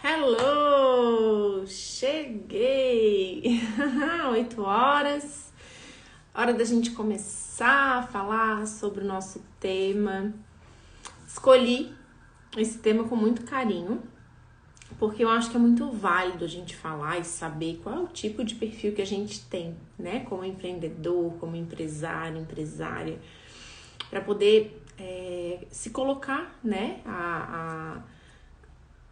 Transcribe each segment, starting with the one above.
Hello! Cheguei! 8 horas, hora da gente começar a falar sobre o nosso tema. Escolhi esse tema com muito carinho, porque eu acho que é muito válido a gente falar e saber qual é o tipo de perfil que a gente tem, né? Como empreendedor, como empresário, empresária, para poder se colocar, né?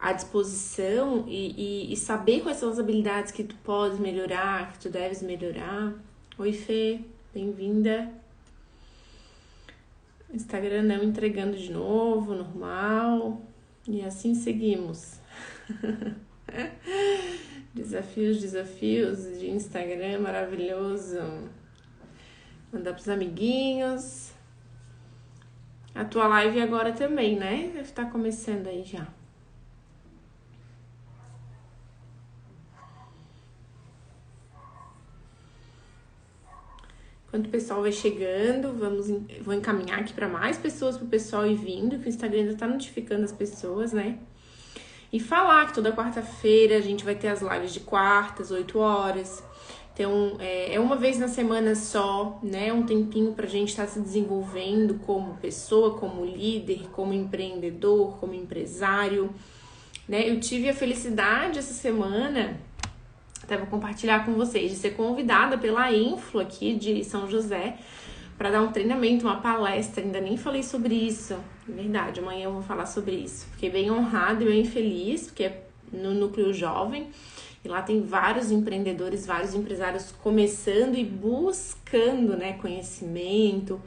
À disposição e saber quais são as habilidades que tu podes melhorar, que tu deves melhorar. Oi, Fê, bem-vinda. Instagram não entregando de novo, normal. E assim seguimos. Desafios de Instagram, maravilhoso. Mandar pros amiguinhos. A tua live agora também, né? Deve estar começando aí já. Enquanto o pessoal vai chegando, vou encaminhar aqui para mais pessoas, para o pessoal ir vindo, que o Instagram ainda tá notificando as pessoas, né? E falar que toda quarta-feira a gente vai ter as lives de quartas, 8 horas. Então, é uma vez na semana só, né? Um tempinho pra gente estar se desenvolvendo como pessoa, como líder, como empreendedor, como empresário, né? Eu tive a felicidade essa semana, até vou compartilhar com vocês, de ser convidada pela Influ aqui de São José para dar um treinamento, uma palestra. Ainda nem falei sobre isso, é verdade, amanhã eu vou falar sobre isso. Fiquei bem honrada e bem feliz, porque é no Núcleo Jovem, e lá tem vários empreendedores, vários empresários começando e buscando, né, conhecimento,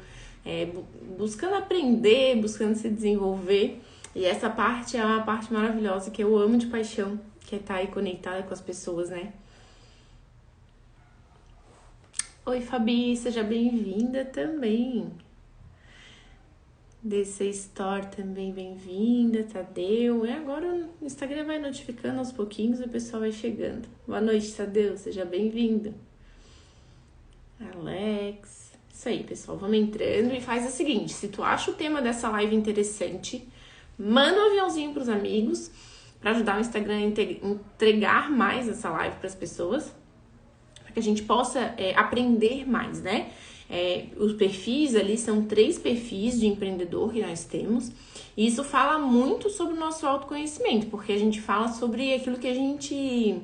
buscando aprender, buscando se desenvolver. E essa parte é uma parte maravilhosa que eu amo de paixão, que é estar aí conectada com as pessoas, né? Oi, Fabi, seja bem-vinda também. DC Store também bem-vinda, Tadeu. Agora o Instagram vai notificando aos pouquinhos e o pessoal vai chegando. Boa noite, Tadeu, seja bem-vindo. Alex. Isso aí, pessoal, vamos entrando e faz o seguinte, se tu acha o tema dessa live interessante, manda um aviãozinho pros amigos para ajudar o Instagram a entregar mais essa live para as pessoas, para que a gente possa aprender mais, né? Os perfis ali são 3 perfis de empreendedor que nós temos, e isso fala muito sobre o nosso autoconhecimento, porque a gente fala sobre aquilo que a gente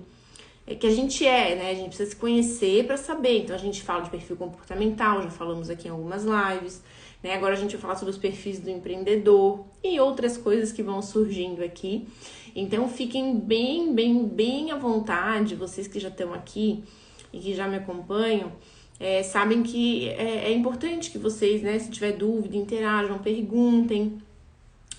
né? A gente precisa se conhecer para saber. Então a gente fala de perfil comportamental, já falamos aqui em algumas lives, né? Agora a gente vai falar sobre os perfis do empreendedor e outras coisas que vão surgindo aqui. Então fiquem bem à vontade, vocês que já estão aqui e que já me acompanham, sabem que é importante que vocês, né, se tiver dúvida, interajam, perguntem,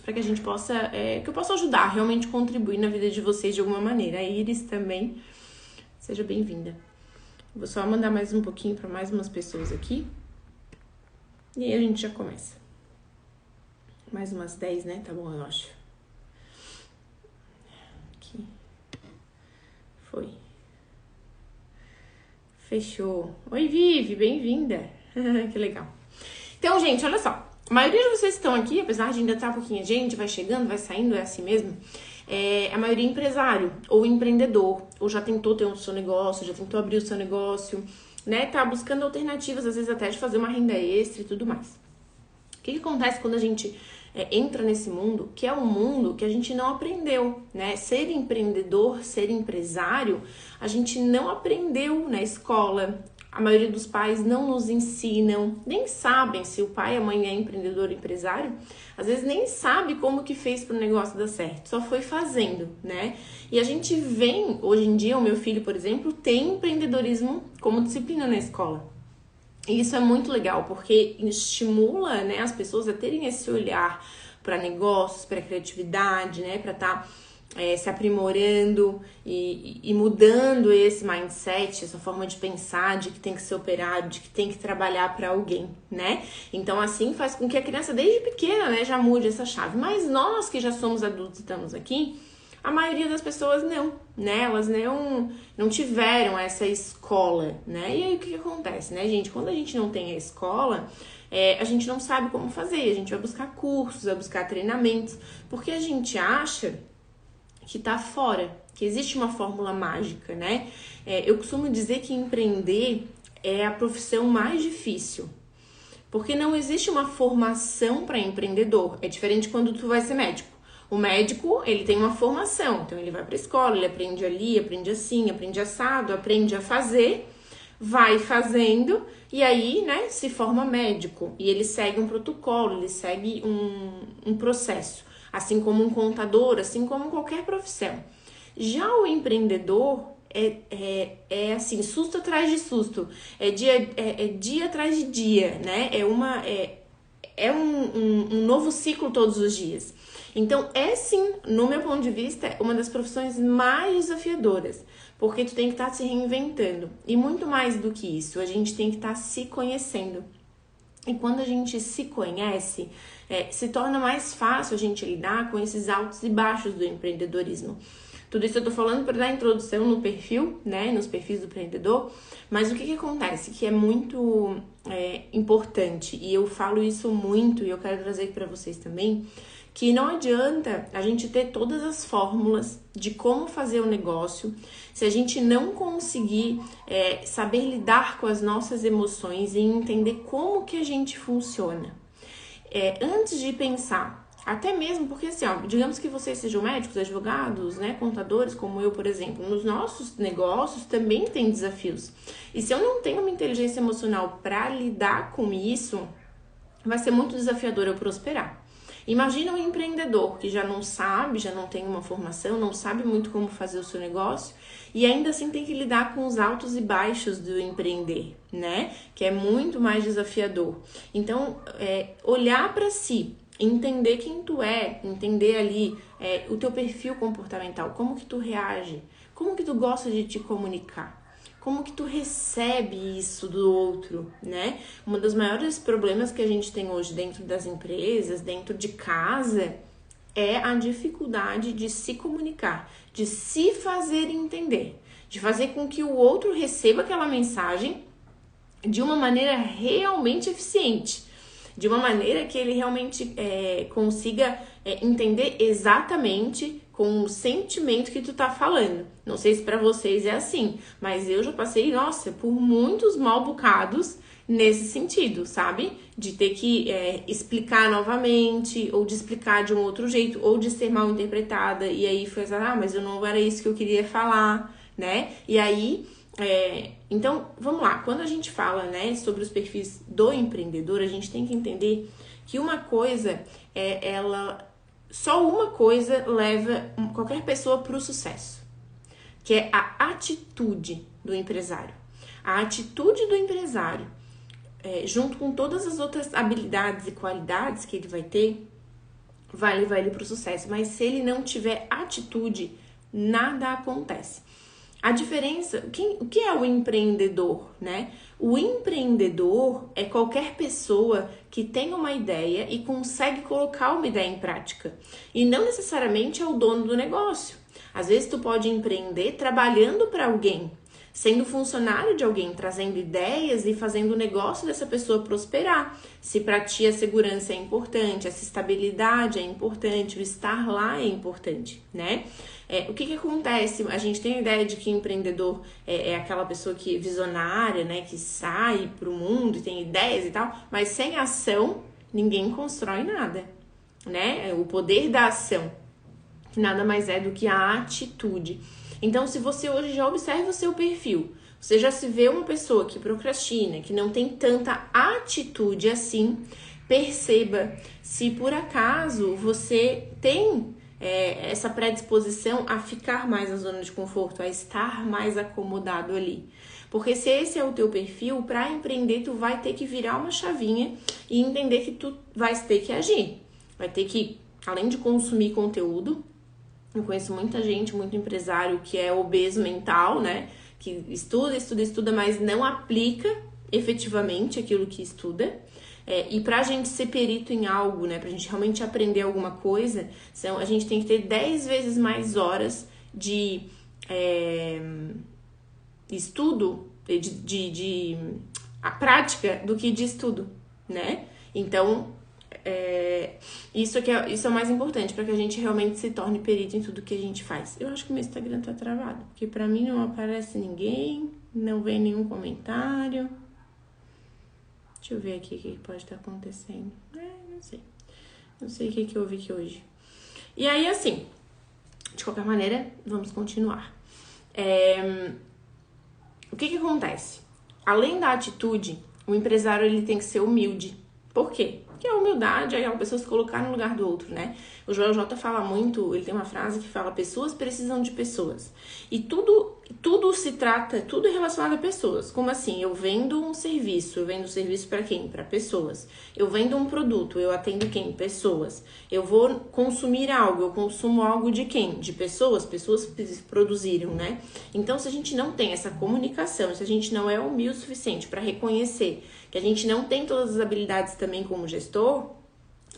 para que a gente possa, que eu possa ajudar, realmente contribuir na vida de vocês de alguma maneira. A Iris também, seja bem-vinda. Vou só mandar mais um pouquinho para mais umas pessoas aqui, e aí a gente já começa. Mais umas 10, né? Tá bom, eu acho. Aqui. Foi. Fechou. Oi, Vivi, bem-vinda. Que legal. Então, gente, olha só. A maioria de vocês que estão aqui, apesar de ainda estar pouquinha gente, vai chegando, vai saindo, é assim mesmo. A maioria é empresário ou empreendedor, ou já tentou ter o seu negócio, já tentou abrir o seu negócio, né? Tá buscando alternativas, às vezes até de fazer uma renda extra e tudo mais. O que acontece quando a gente entra nesse mundo, que é um mundo que a gente não aprendeu, né? Ser empreendedor, ser empresário, a gente não aprendeu na escola. A maioria dos pais não nos ensinam, nem sabem se o pai e a mãe é empreendedor ou empresário, às vezes nem sabe como que fez para o negócio dar certo, só foi fazendo, né? E a gente vem, hoje em dia, o meu filho, por exemplo, tem empreendedorismo como disciplina na escola. E isso é muito legal, porque estimula, né, as pessoas a terem esse olhar para negócios, para criatividade, né, para estar se aprimorando e mudando esse mindset, essa forma de pensar, de que tem que ser operário, de que tem que trabalhar para alguém, né? Então, assim, faz com que a criança, desde pequena, né, já mude essa chave. Mas nós que já somos adultos e estamos aqui, a maioria das pessoas não, né? Elas não tiveram essa escola, né? E aí o que acontece, né, gente? Quando a gente não tem a escola, a gente não sabe como fazer. A gente vai buscar cursos, vai buscar treinamentos, porque a gente acha que tá fora, que existe uma fórmula mágica, né? Eu costumo dizer que empreender é a profissão mais difícil, porque não existe uma formação para empreendedor. É diferente quando tu vai ser médico. O médico, ele tem uma formação, então ele vai para a escola, ele aprende ali, aprende assim, aprende assado, aprende a fazer, vai fazendo e aí, né, se forma médico. E ele segue um protocolo, ele segue um processo, assim como um contador, assim como qualquer profissão. Já o empreendedor é assim, susto atrás de susto, é dia atrás de dia, né? É um novo ciclo todos os dias. Então, sim, no meu ponto de vista, uma das profissões mais desafiadoras, porque tu tem que estar se reinventando. E muito mais do que isso, a gente tem que estar se conhecendo. E quando a gente se conhece, se torna mais fácil a gente lidar com esses altos e baixos do empreendedorismo. Tudo isso eu tô falando para dar introdução no perfil, né, nos perfis do empreendedor, mas o que acontece? Que é muito importante, e eu falo isso muito, e eu quero trazer aqui para vocês também, que não adianta a gente ter todas as fórmulas de como fazer o negócio se a gente não conseguir saber lidar com as nossas emoções e entender como que a gente funciona. Antes de pensar, até mesmo porque assim, ó, digamos que vocês sejam médicos, advogados, né, contadores, como eu, por exemplo, nos nossos negócios também tem desafios. E se eu não tenho uma inteligência emocional para lidar com isso, vai ser muito desafiador eu prosperar. Imagina um empreendedor que já não sabe, já não tem uma formação, não sabe muito como fazer o seu negócio e ainda assim tem que lidar com os altos e baixos do empreender, né? Que é muito mais desafiador. Então, olhar para si, entender quem tu é, entender ali o teu perfil comportamental, como que tu reage, como que tu gosta de te comunicar. Como que tu recebe isso do outro, né? Um dos maiores problemas que a gente tem hoje dentro das empresas, dentro de casa, é a dificuldade de se comunicar, de se fazer entender, de fazer com que o outro receba aquela mensagem de uma maneira realmente eficiente, de uma maneira que ele realmente consiga entender exatamente com o sentimento que tu tá falando. Não sei se pra vocês é assim, mas eu já passei, nossa, por muitos mal bocados nesse sentido, sabe? De ter que explicar novamente, ou de explicar de um outro jeito, ou de ser mal interpretada, e aí foi assim, mas eu não era isso que eu queria falar, né? E aí, então, vamos lá, quando a gente fala, né, sobre os perfis do empreendedor, a gente tem que entender que uma coisa só uma coisa leva qualquer pessoa para o sucesso, que é a atitude do empresário. A atitude do empresário, junto com todas as outras habilidades e qualidades que ele vai ter, vai levar ele para o sucesso. Mas se ele não tiver atitude, nada acontece. A diferença, o que é o empreendedor, né? O empreendedor é qualquer pessoa que tem uma ideia e consegue colocar uma ideia em prática. E não necessariamente é o dono do negócio. Às vezes tu pode empreender trabalhando para alguém, sendo funcionário de alguém, trazendo ideias e fazendo o negócio dessa pessoa prosperar. Se para ti a segurança é importante, essa estabilidade é importante, o estar lá é importante, né? O que acontece? A gente tem a ideia de que empreendedor é aquela pessoa que é visionária, né? Que sai pro mundo e tem ideias e tal, mas sem ação ninguém constrói nada, né? O poder da ação, que nada mais é do que a atitude. Então, se você hoje já observa o seu perfil, você já se vê uma pessoa que procrastina, que não tem tanta atitude assim, perceba se por acaso você tem essa predisposição a ficar mais na zona de conforto, a estar mais acomodado ali. Porque se esse é o teu perfil, para empreender tu vai ter que virar uma chavinha e entender que tu vai ter que agir. Vai ter que, além de consumir conteúdo, eu conheço muita gente, muito empresário que é obeso mental, né? Que estuda, mas não aplica efetivamente aquilo que estuda. E pra gente ser perito em algo, né? Pra gente realmente aprender alguma coisa, a gente tem que ter 10 vezes mais horas de estudo, de a prática do que de estudo, né? Então, Isso é o mais importante, para que a gente realmente se torne perito em tudo que a gente faz. Eu acho que meu Instagram tá travado, porque pra mim não aparece ninguém, não vem nenhum comentário. Deixa eu ver aqui o que pode estar acontecendo. Não sei. Não sei o que eu vi aqui hoje. E aí, assim, de qualquer maneira, vamos continuar. O que acontece? Além da atitude, o empresário ele tem que ser humilde. Por quê? Porque a humildade é a pessoa se colocar no lugar do outro, né? O Joel J fala muito, ele tem uma frase que fala: pessoas precisam de pessoas. E tudo se trata, tudo é relacionado a pessoas. Como assim? Eu vendo um serviço. Eu vendo um serviço para quem? Para pessoas. Eu vendo um produto. Eu atendo quem? Pessoas. Eu vou consumir algo. Eu consumo algo de quem? De pessoas. Pessoas produziram, né? Então, se a gente não tem essa comunicação, se a gente não é humilde o suficiente para reconhecer que a gente não tem todas as habilidades também como gestor,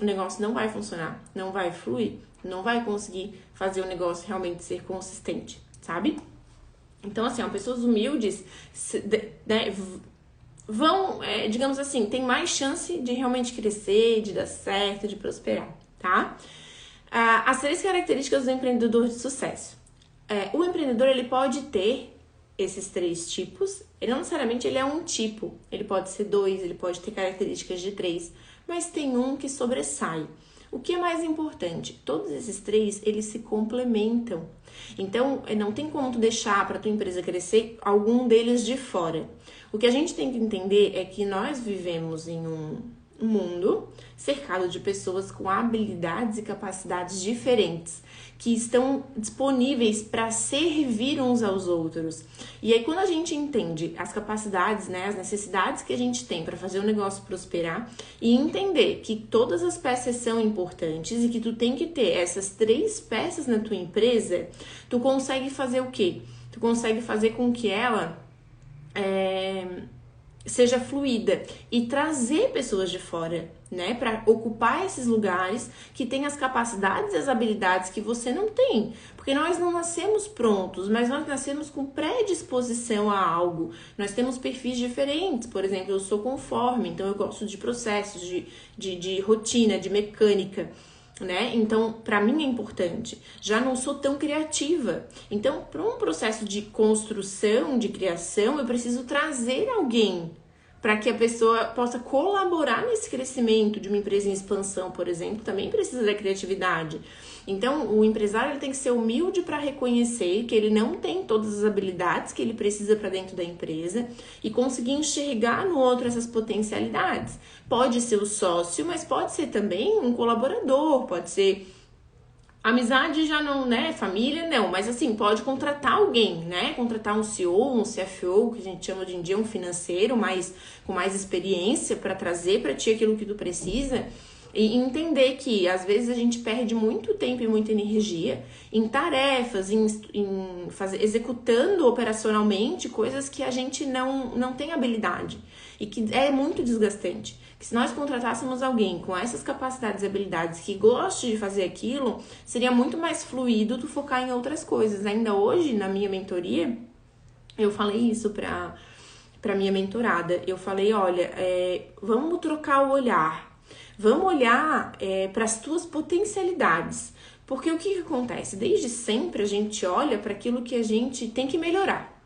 o negócio não vai funcionar, não vai fluir, não vai conseguir fazer o negócio realmente ser consistente, sabe? Então, assim, pessoas humildes, né, vão, digamos assim, tem mais chance de realmente crescer, de dar certo, de prosperar, tá? As 3 características do empreendedor de sucesso. O empreendedor, ele pode ter esses 3 tipos, não necessariamente ele é um tipo, ele pode ser 2, ele pode ter características de 3, mas tem um que sobressai. O que é mais importante? Todos esses 3, eles se complementam. Então, não tem como tu deixar para tua empresa crescer algum deles de fora. O que a gente tem que entender é que nós vivemos em um mundo cercado de pessoas com habilidades e capacidades diferentes, que estão disponíveis para servir uns aos outros. E aí, quando a gente entende as capacidades, né, as necessidades que a gente tem para fazer o negócio prosperar e entender que todas as peças são importantes e que tu tem que ter essas 3 peças na tua empresa, tu consegue fazer o quê? Tu consegue fazer com que ela seja fluida e trazer pessoas de fora, né, para ocupar esses lugares que tem as capacidades e as habilidades que você não tem, porque nós não nascemos prontos, mas nós nascemos com predisposição a algo. Nós temos perfis diferentes. Por exemplo, eu sou conforme, então eu gosto de processos, de rotina, de mecânica, né? Então, para mim é importante. Já não sou tão criativa. Então, para um processo de construção, de criação, eu preciso trazer alguém para que a pessoa possa colaborar nesse crescimento de uma empresa em expansão, por exemplo, também precisa da criatividade. Então, o empresário ele tem que ser humilde para reconhecer que ele não tem todas as habilidades que ele precisa para dentro da empresa e conseguir enxergar no outro essas potencialidades. Pode ser o sócio, mas pode ser também um colaborador, pode ser amizade, já não, né? Família, não. Mas assim, pode contratar alguém, né? Contratar um CEO, um CFO, que a gente chama hoje em dia um financeiro, com mais experiência para trazer para ti aquilo que tu precisa. E entender que, às vezes, a gente perde muito tempo e muita energia em tarefas, executando operacionalmente coisas que a gente não tem habilidade e que é muito desgastante. Que se nós contratássemos alguém com essas capacidades e habilidades que goste de fazer aquilo, seria muito mais fluido tu focar em outras coisas. Ainda hoje, na minha mentoria, eu falei isso para minha mentorada. Eu falei, olha, vamos trocar o olhar. Vamos olhar para as tuas potencialidades. Porque o que acontece? Desde sempre a gente olha para aquilo que a gente tem que melhorar.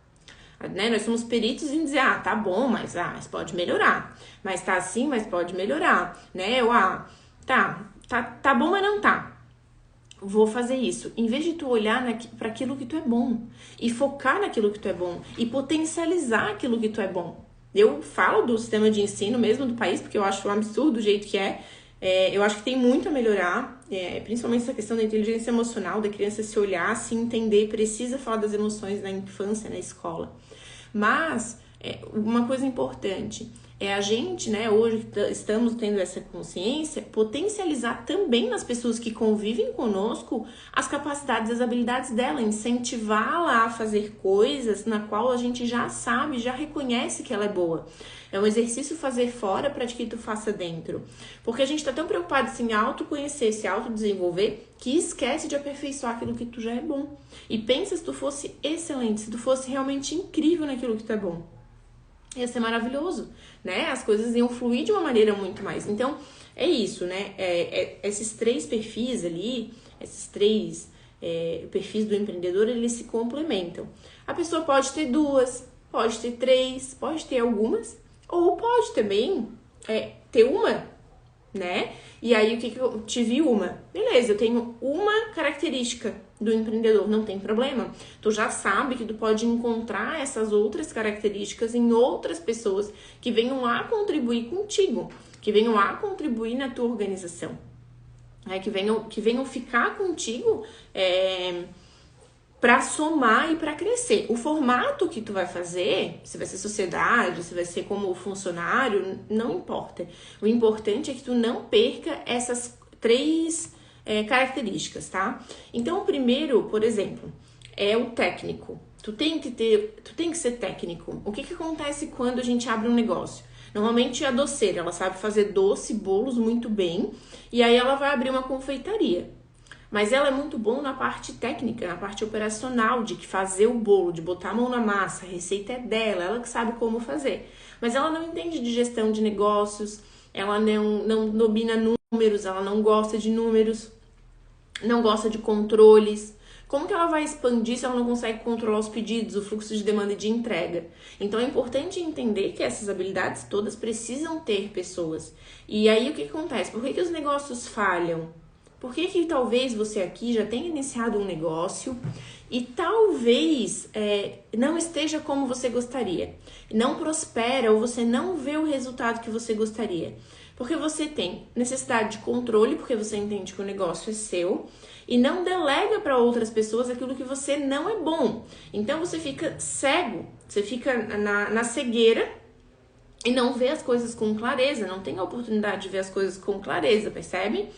Né? Nós somos peritos em dizer, tá bom, mas pode melhorar. Mas tá assim, mas pode melhorar. Né? Tá bom, mas não tá. Vou fazer isso. Em vez de tu olhar para aquilo que tu é bom e focar naquilo que tu é bom e potencializar aquilo que tu é bom. Eu falo do sistema de ensino mesmo do país, porque eu acho um absurdo o jeito que é. Eu acho que tem muito a melhorar, principalmente essa questão da inteligência emocional, da criança se olhar, se entender, precisa falar das emoções na infância, na escola. Mas, uma coisa importante é a gente, né, hoje que estamos tendo essa consciência, potencializar também nas pessoas que convivem conosco as capacidades e as habilidades dela, incentivá-la a fazer coisas na qual a gente já sabe, já reconhece que ela é boa. É um exercício fazer fora para que tu faça dentro. Porque a gente está tão preocupado em se autoconhecer, se autodesenvolver, que esquece de aperfeiçoar aquilo que tu já é bom. E pensa se tu fosse excelente, se tu fosse realmente incrível naquilo que tu é bom. Ia ser maravilhoso, né? As coisas iam fluir de uma maneira muito mais. Então, é isso, né? Esses três perfis ali, esses três perfis do empreendedor, eles se complementam. A pessoa pode ter duas, pode ter três, pode ter algumas, ou pode também ter uma, né? E aí, o que eu tive uma? Beleza, eu tenho uma característica do empreendedor, não tem problema. Tu já sabe que tu pode encontrar essas outras características em outras pessoas que venham lá contribuir contigo, que venham lá contribuir na tua organização, que venham ficar contigo para somar e para crescer. O formato que tu vai fazer, se vai ser sociedade, se vai ser como funcionário, não importa. O importante é que tu não perca essas três características, tá? Então, o primeiro, por exemplo, é o técnico. Tu tem que ser técnico. O que acontece quando a gente abre um negócio? Normalmente a doceira, ela sabe fazer doce, bolos muito bem, e aí ela vai abrir uma confeitaria. Mas ela é muito boa na parte técnica, na parte operacional, de fazer o bolo, de botar a mão na massa, a receita é dela, ela que sabe como fazer. Mas ela não entende de gestão de negócios, ela não domina números, ela não gosta de números, não gosta de controles. Como que ela vai expandir se ela não consegue controlar os pedidos, o fluxo de demanda e de entrega? Então é importante entender que essas habilidades todas precisam ter pessoas. E aí o que acontece? Por que os negócios falham? Por que talvez você aqui já tenha iniciado um negócio e talvez não esteja como você gostaria? Não prospera ou você não vê o resultado que você gostaria? Porque você tem necessidade de controle, porque você entende que o negócio é seu e não delega para outras pessoas aquilo que você não é bom. Então você fica cego, você fica na cegueira e não vê as coisas com clareza, não tem a oportunidade de ver as coisas com clareza, percebe?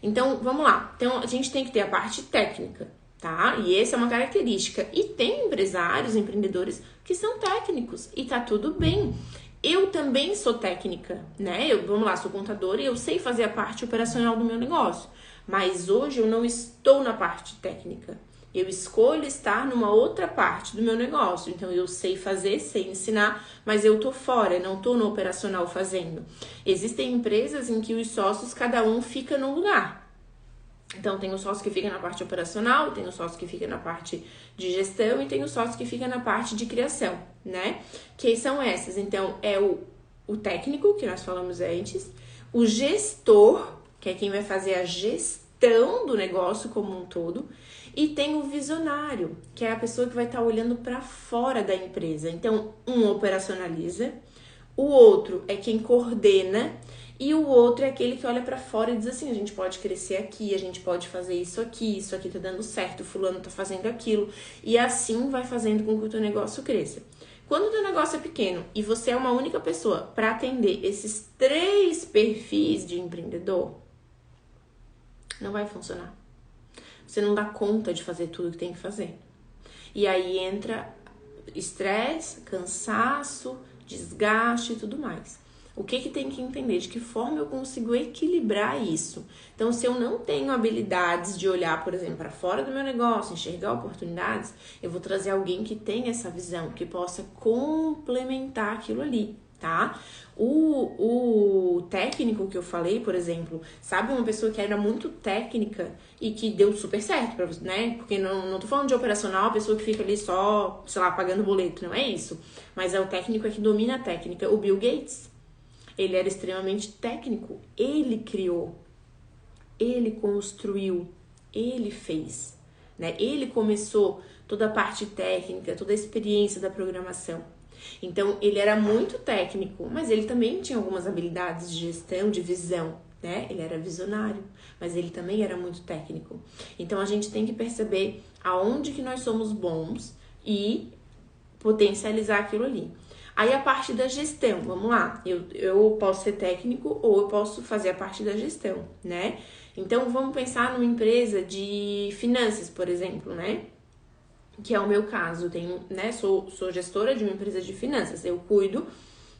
Então, vamos lá. Então, a gente tem que ter a parte técnica, tá? E essa é uma característica. E tem empresários, empreendedores que são técnicos e tá tudo bem. Eu também sou técnica, né? Vamos lá, sou contadora e eu sei fazer a parte operacional do meu negócio. Mas hoje eu não estou na parte técnica. Eu escolho estar numa outra parte do meu negócio. Então, eu sei fazer, sei ensinar, mas eu tô fora, não tô no operacional fazendo. Existem empresas em que os sócios, cada um fica num lugar. Então, tem o sócio que fica na parte operacional, tem o sócio que fica na parte de gestão e tem o sócio que fica na parte de criação, né? Que são essas. Então, é o técnico, que nós falamos antes, o gestor, que é quem vai fazer a gestão do negócio como um todo, e tem o visionário, que é a pessoa que vai estar olhando para fora da empresa. Então, um operacionaliza, o outro é quem coordena e o outro é aquele que olha para fora e diz assim, a gente pode crescer aqui, a gente pode fazer isso aqui tá dando certo, o fulano tá fazendo aquilo, e assim vai fazendo com que o teu negócio cresça. Quando o teu negócio é pequeno e você é uma única pessoa para atender esses três perfis de empreendedor, não vai funcionar. Você não dá conta de fazer tudo que tem que fazer. E aí entra estresse, cansaço, desgaste e tudo mais. O que tem que entender? De que forma eu consigo equilibrar isso? Então, se eu não tenho habilidades de olhar, por exemplo, para fora do meu negócio, enxergar oportunidades, eu vou trazer alguém que tenha essa visão, que possa complementar aquilo ali, tá? O técnico que eu falei, por exemplo, sabe, uma pessoa que era muito técnica e que deu super certo pra você, né? Porque não tô falando de operacional, a pessoa que fica ali só, sei lá, pagando boleto, não é isso. Mas é o técnico que domina a técnica. O Bill Gates, ele era extremamente técnico, ele criou, ele construiu, ele fez, né? Ele começou toda a parte técnica, toda a experiência da programação. Então, ele era muito técnico, mas ele também tinha algumas habilidades de gestão, de visão, né? Ele era visionário, mas ele também era muito técnico. Então, a gente tem que perceber aonde que nós somos bons e potencializar aquilo ali. Aí, a parte da gestão, vamos lá. Eu posso ser técnico ou eu posso fazer a parte da gestão, né? Então, vamos pensar numa empresa de finanças, por exemplo, né? Que é o meu caso, tenho, né, sou gestora de uma empresa de finanças, eu cuido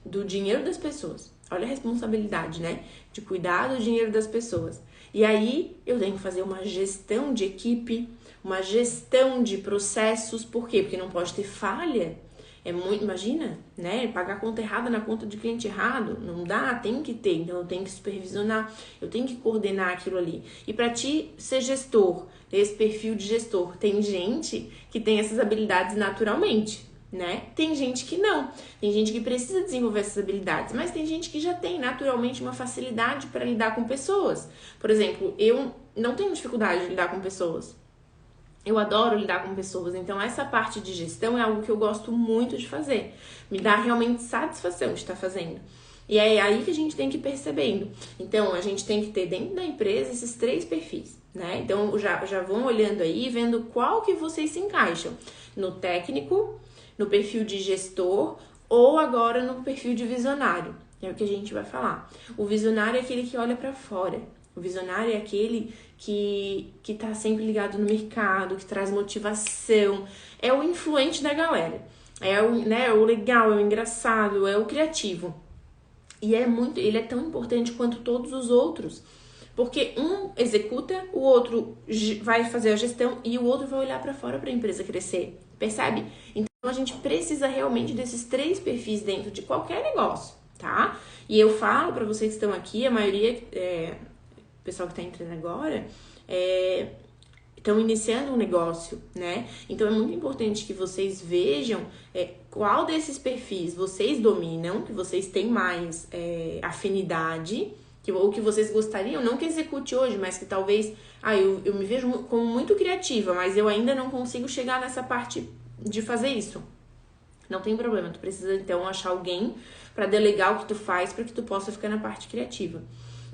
do dinheiro das pessoas. Olha a responsabilidade, né, de cuidar do dinheiro das pessoas. E aí eu tenho que fazer uma gestão de equipe, uma gestão de processos. Por quê? Porque não pode ter falha. É muito, imagina, né? Pagar conta errada na conta de cliente errado, não dá, tem que ter, então eu tenho que supervisionar, eu tenho que coordenar aquilo ali. E para ti ser gestor, ter esse perfil de gestor, tem gente que tem essas habilidades naturalmente, né? Tem gente que não, tem gente que precisa desenvolver essas habilidades, mas tem gente que já tem naturalmente uma facilidade para lidar com pessoas. Por exemplo, eu não tenho dificuldade de lidar com pessoas. Eu adoro lidar com pessoas, então essa parte de gestão é algo que eu gosto muito de fazer. Me dá realmente satisfação de estar fazendo. E é aí que a gente tem que ir percebendo. Então, a gente tem que ter dentro da empresa esses 3 perfis, né? Então, já vão olhando aí, vendo qual que vocês se encaixam. No técnico, no perfil de gestor ou agora no perfil de visionário. É o que a gente vai falar. O visionário é aquele que olha para fora. O visionário é aquele que tá sempre ligado no mercado, que traz motivação. É o influente da galera. É o, né, o legal, é o engraçado, é o criativo. E ele é tão importante quanto todos os outros. Porque um executa, o outro vai fazer a gestão e o outro vai olhar para fora para a empresa crescer. Percebe? Então a gente precisa realmente desses 3 perfis dentro de qualquer negócio, tá? E eu falo para vocês que estão aqui, a maioria, o pessoal que está entrando agora, estão iniciando um negócio, né? Então é muito importante que vocês vejam qual desses perfis vocês dominam, que vocês têm mais afinidade, ou que vocês gostariam, não que execute hoje, mas que talvez, eu me vejo como muito criativa, mas eu ainda não consigo chegar nessa parte de fazer isso. Não tem problema, tu precisa então achar alguém para delegar o que tu faz para que tu possa ficar na parte criativa.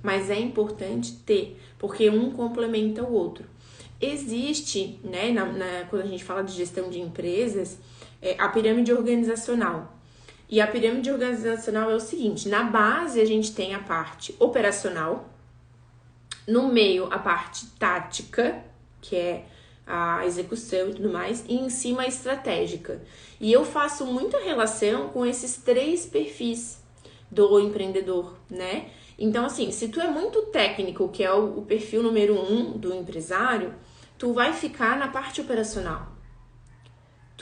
Mas é importante ter, porque um complementa o outro. Existe, né, quando a gente fala de gestão de empresas, a pirâmide organizacional. E a pirâmide organizacional é o seguinte, na base a gente tem a parte operacional, no meio a parte tática, que é a execução e tudo mais, e em cima a estratégica. E eu faço muita relação com esses 3 perfis do empreendedor, né? Então, assim, se tu é muito técnico, que é o perfil número 1 do empresário, tu vai ficar na parte operacional.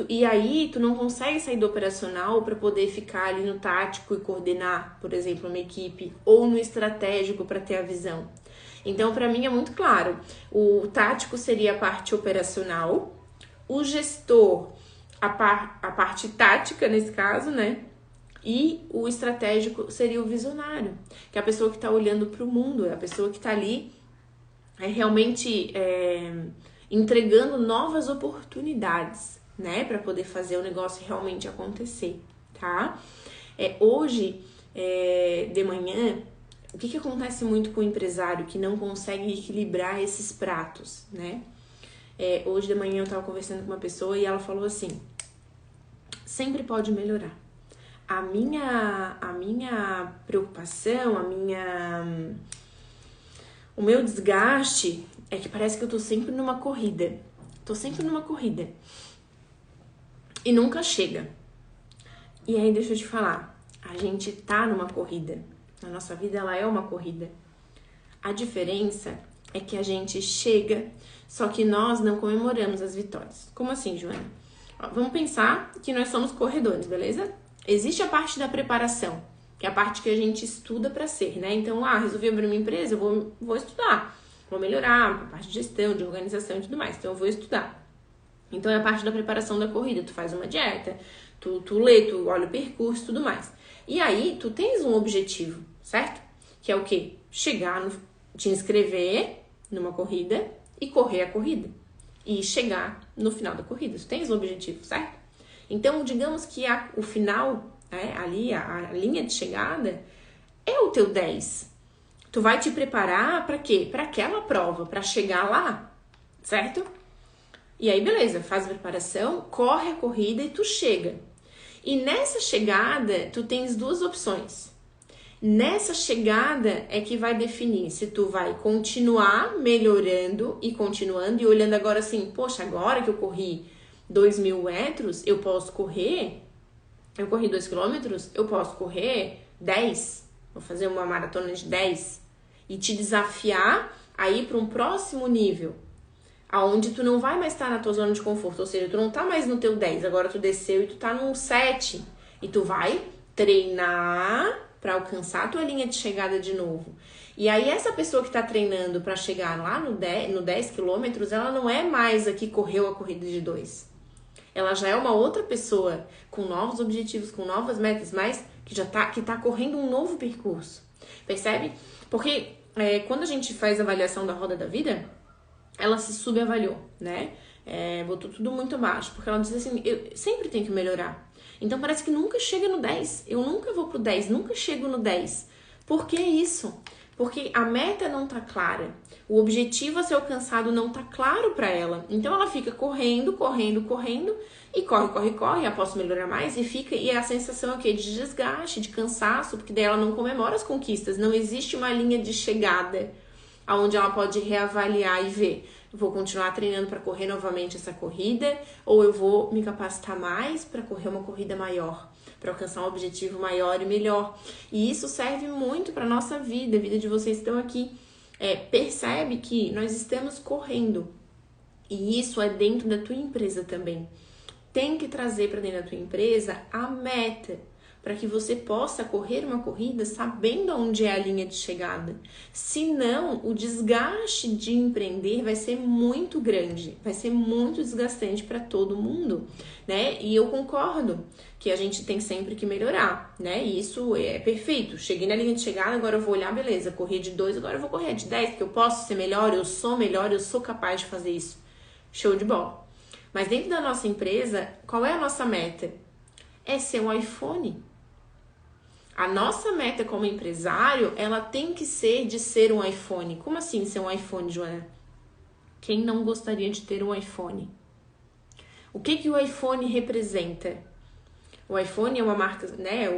E aí, tu não consegue sair do operacional para poder ficar ali no tático e coordenar, por exemplo, uma equipe, ou no estratégico para ter a visão. Então, para mim é muito claro, o tático seria a parte operacional, o gestor, a parte tática nesse caso, né? E o estratégico seria o visionário, que é a pessoa que está olhando para o mundo, é a pessoa que está ali realmente entregando novas oportunidades, né? Para poder fazer o negócio realmente acontecer, tá? Hoje, de manhã, o que acontece muito com o empresário que não consegue equilibrar esses pratos, né? Hoje de manhã eu estava conversando com uma pessoa e ela falou assim, sempre pode melhorar. A minha preocupação, o meu desgaste é que parece que eu tô sempre numa corrida. E nunca chega. E aí, deixa eu te falar, a gente tá numa corrida. A nossa vida, ela é uma corrida. A diferença é que a gente chega, só que nós não comemoramos as vitórias. Como assim, Joana? Vamos pensar que nós somos corredores, beleza? Existe a parte da preparação, que é a parte que a gente estuda para ser, né? Então, resolvi abrir uma empresa, eu vou estudar, vou melhorar a parte de gestão, de organização e tudo mais. Então, eu vou estudar. Então, é a parte da preparação da corrida. Tu faz uma dieta, tu lê, tu olha o percurso e tudo mais. E aí, tu tens um objetivo, certo? Que é o quê? Te inscrever numa corrida e correr a corrida. E chegar no final da corrida. Tu tens um objetivo, certo? Então, digamos que o final, ali, a linha de chegada, é o teu 10. Tu vai te preparar para quê? Para aquela prova, para chegar lá, certo? E aí, beleza, faz a preparação, corre a corrida e tu chega. E nessa chegada, tu tens 2 opções. Nessa chegada é que vai definir se tu vai continuar melhorando e continuando e olhando agora assim, poxa, agora que eu corri 2.000 metros, eu posso correr, eu corri 2 quilômetros, eu posso correr 10, vou fazer uma maratona de 10 e te desafiar a ir para um próximo nível. aonde tu não vai mais estar na tua zona de conforto, ou seja, tu não tá mais no teu 10, agora tu desceu e tu tá num 7, e tu vai treinar para alcançar a tua linha de chegada de novo. E aí essa pessoa que tá treinando para chegar lá no 10 quilômetros, ela não é mais a que correu a corrida de 2. Ela já é uma outra pessoa com novos objetivos, com novas metas, mas que tá correndo um novo percurso. Percebe? Porque quando a gente faz a avaliação da roda da vida, ela se subavaliou, né? Botou tudo muito baixo, porque ela diz assim, eu sempre tenho que melhorar. Então parece que nunca chega no 10. Eu nunca vou pro 10, nunca chego no 10. Por que isso? Porque a meta não tá clara. O objetivo a ser alcançado não tá claro para ela. Então ela fica correndo e corre, posso melhorar mais e a sensação é o quê? De desgaste, de cansaço, porque daí ela não comemora as conquistas. Não existe uma linha de chegada onde ela pode reavaliar e ver. Vou continuar treinando para correr novamente essa corrida ou eu vou me capacitar mais para correr uma corrida maior, para alcançar um objetivo maior e melhor. E isso serve muito para nossa vida, a vida de vocês que estão aqui. Percebe que nós estamos correndo e isso é dentro da tua empresa também. Tem que trazer para dentro da tua empresa a meta, para que você possa correr uma corrida sabendo onde é a linha de chegada. Senão, o desgaste de empreender vai ser muito grande, vai ser muito desgastante para todo mundo, né? E eu concordo que a gente tem sempre que melhorar, né? E isso é perfeito. Cheguei na linha de chegada, agora eu vou olhar, beleza, corri de 2, agora eu vou correr de 10, porque eu posso ser melhor, eu sou capaz de fazer isso. Show de bola. Mas dentro da nossa empresa, qual é a nossa meta? É ser um iPhone. A nossa meta como empresário, ela tem que ser de ser um iPhone. Como assim ser um iPhone, Joana? Quem não gostaria de ter um iPhone? O que o iPhone representa? O iPhone é uma marca, né?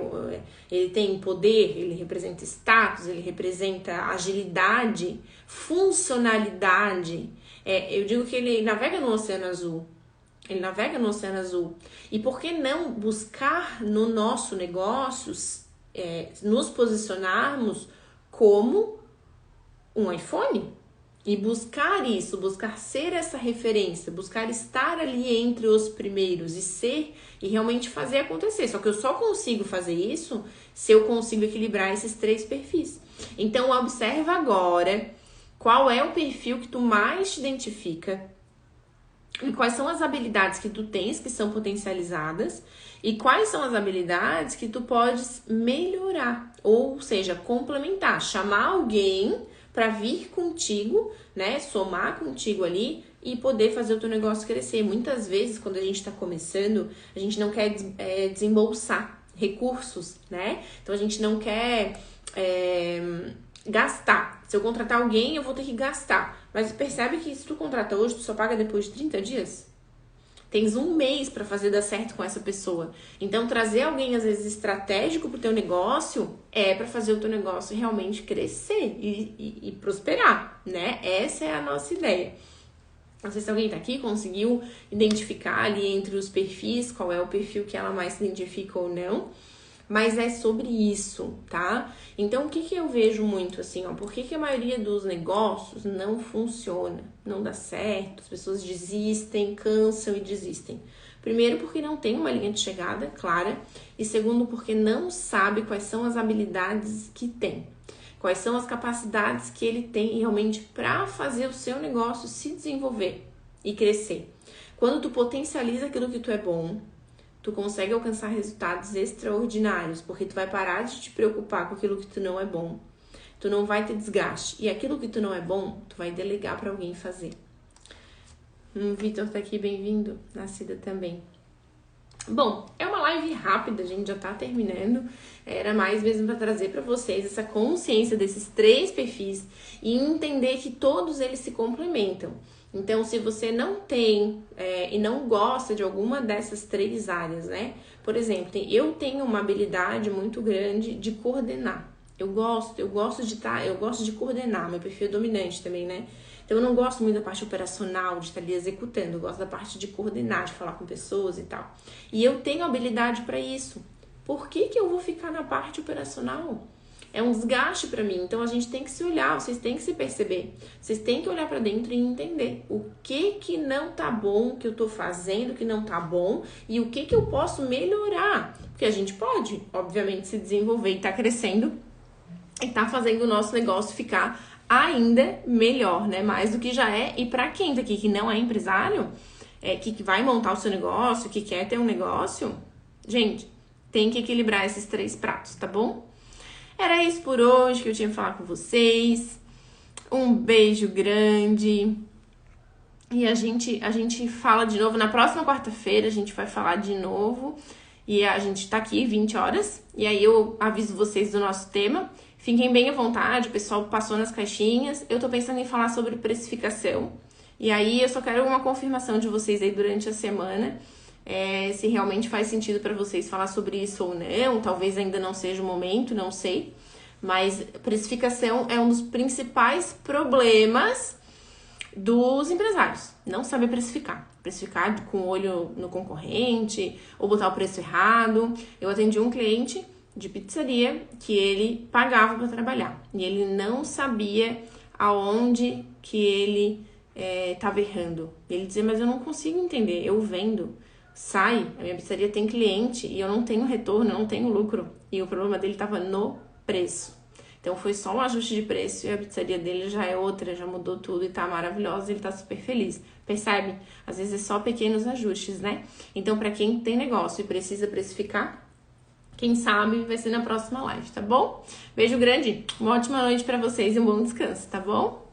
Ele tem poder, ele representa status, ele representa agilidade, funcionalidade. Eu digo que ele navega no Oceano Azul. Ele navega no Oceano Azul. E por que não buscar no nosso negócio nos posicionarmos como um iPhone? E buscar isso, buscar ser essa referência, buscar estar ali entre os primeiros e realmente fazer acontecer. Só que eu só consigo fazer isso se eu consigo equilibrar esses 3 perfis. Então, observa agora qual é o perfil que tu mais te identifica e quais são as habilidades que tu tens que são potencializadas e quais são as habilidades que tu podes melhorar, ou seja, complementar, chamar alguém para vir contigo, né, somar contigo ali e poder fazer o teu negócio crescer. Muitas vezes, quando a gente está começando, a gente não quer desembolsar recursos, né? Então, a gente não quer gastar. Se eu contratar alguém, eu vou ter que gastar. Mas percebe que se tu contrata hoje, tu só paga depois de 30 dias? Tens um mês para fazer dar certo com essa pessoa. Então, trazer alguém, às vezes, estratégico pro teu negócio para fazer o teu negócio realmente crescer e prosperar, né? Essa é a nossa ideia. Não sei se alguém tá aqui, conseguiu identificar ali entre os perfis, qual é o perfil que ela mais se identifica ou não. Mas é sobre isso, tá? Então, o que eu vejo muito assim, ó? Por que a maioria dos negócios não funciona, não dá certo, as pessoas desistem, cansam e desistem? Primeiro, porque não tem uma linha de chegada clara. E segundo, porque não sabe quais são as habilidades que tem. Quais são as capacidades que ele tem realmente para fazer o seu negócio se desenvolver e crescer. Quando tu potencializa aquilo que tu é bom, tu consegue alcançar resultados extraordinários, porque tu vai parar de te preocupar com aquilo que tu não é bom. Tu não vai ter desgaste. E aquilo que tu não é bom, tu vai delegar para alguém fazer. Vitor tá aqui, bem-vindo. Nascida também. Bom, é uma live rápida, a gente já tá terminando. Era mais mesmo para trazer para vocês essa consciência desses 3 perfis e entender que todos eles se complementam. Então, se você não tem e não gosta de alguma dessas 3 áreas, né? Por exemplo, eu tenho uma habilidade muito grande de coordenar. Eu gosto de coordenar, meu perfil é dominante também, né? Então, eu não gosto muito da parte operacional, de estar ali executando. Eu gosto da parte de coordenar, de falar com pessoas e tal. E eu tenho habilidade para isso. Por que eu vou ficar na parte operacional? é um desgaste pra mim. Então a gente tem que se olhar, vocês têm que se perceber. Vocês têm que olhar pra dentro e entender o que não tá bom, que eu tô fazendo que não tá bom e o que eu posso melhorar. Porque a gente pode, obviamente, se desenvolver e tá crescendo e tá fazendo o nosso negócio ficar ainda melhor, né? Mais do que já é. E pra quem daqui que não é empresário, que vai montar o seu negócio, que quer ter um negócio, gente, tem que equilibrar esses 3 pratos, tá bom? Era isso por hoje que eu tinha que falar com vocês. Um beijo grande. E a gente fala de novo na próxima quarta-feira, a gente vai falar de novo. E a gente tá aqui 20 horas. E aí eu aviso vocês do nosso tema. Fiquem bem à vontade, o pessoal passou nas caixinhas. Eu tô pensando em falar sobre precificação. E aí eu só quero uma confirmação de vocês aí durante a semana. Se realmente faz sentido para vocês falar sobre isso ou não. Talvez ainda não seja o momento, não sei. Mas precificação é um dos principais problemas dos empresários. Não saber precificar. Precificar com o olho no concorrente ou botar o preço errado. Eu atendi um cliente de pizzaria que ele pagava para trabalhar e ele não sabia aonde que ele estava errando. Ele dizia, mas eu não consigo entender, eu vendo, sai, a minha pizzaria tem cliente e eu não tenho retorno, eu não tenho lucro. E o problema dele estava no preço. Então foi só um ajuste de preço e a pizzaria dele já é outra, já mudou tudo e tá maravilhosa, ele tá super feliz. Percebe? Às vezes é só pequenos ajustes, né? Então, para quem tem negócio e precisa precificar, quem sabe vai ser na próxima live, tá bom? Beijo grande, uma ótima noite pra vocês e um bom descanso, tá bom?